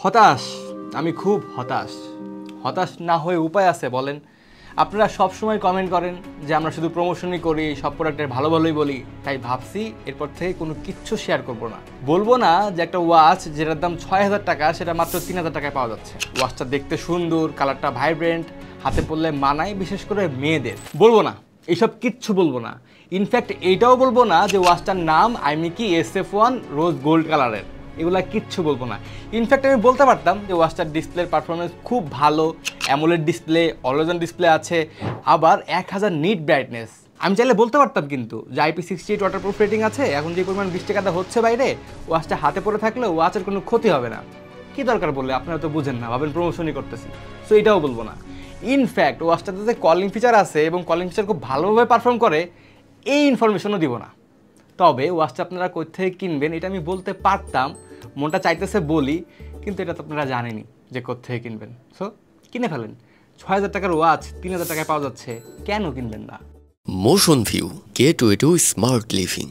হতাশ, আমি খুব হতাশ। হতাশ না হয়ে উপায় আছে বলেন? আপনারা সবসময় কমেন্ট করেন যে আমরা শুধু প্রমোশনই করি, সব প্রোডাক্টের ভালো ভালোই বলি, তাই ভাবছি এরপর থেকে কোনো কিচ্ছু শেয়ার করব না। বলবো না যে একটা ওয়াচ যেটার দাম ৬,০০০ টাকা সেটা মাত্র ৩,০০০ টাকায় পাওয়া যাচ্ছে। ওয়াচটা দেখতে সুন্দর, কালারটা ভাইব্রেন্ট, হাতে পরলে মানায়, বিশেষ করে মেয়েদের। বলবো না, এইসব কিচ্ছু বলবো না। ইনফ্যাক্ট এইটাও বলবো না যে ওয়াচটার নাম আইমিকি SF1 রোজ গোল্ড কালারের, এগুলা কিচ্ছু বলবো না। ইনফ্যাক্ট আমি বলতে পারতাম যে ওয়াচটার ডিসপ্লের পারফরমেন্স খুব ভালো, AMOLED display, always on display আছে, আবার 1000 নিট ব্রাইটনেস। আমি চাইলে বলতে পারতাম কিন্তু যে IP68 ওয়াটারপ্রুফ রেটিং আছে। এখন যে পরিমাণ বৃষ্টিকাদা হচ্ছে বাইরে, ওয়াচটা হাতে পরে থাকলে ওয়াচের কোনো ক্ষতি হবে না। কি দরকার বললে? আপনারা তো বুঝেন না, ভাবেন প্রমোশনই করতেছি। সো এটাও বলবো না। ইনফ্যাক্ট ওয়াচটাতে যে কলিং ফিচার আছে এবং কলিং ফিচার খুব ভালোভাবে পারফর্ম করে, এই ইনফরমেশনও দিব না। তবে ওয়াচটা আপনারা কোথা থেকে কিনবেন এটা আমি বলতে পারতাম, মনটা চাইতেছে বলি, কিন্তু এটা তো আপনারা জানেনই যে কোথা থেকে কিনবেন। সো কিনে ফেলেন। ৬,০০০ টাকার ওয়াচ ৩,০০০ টাকায় পাওয়া যাচ্ছে, কেন কিনবেন না? Motion view, gateway to smart living.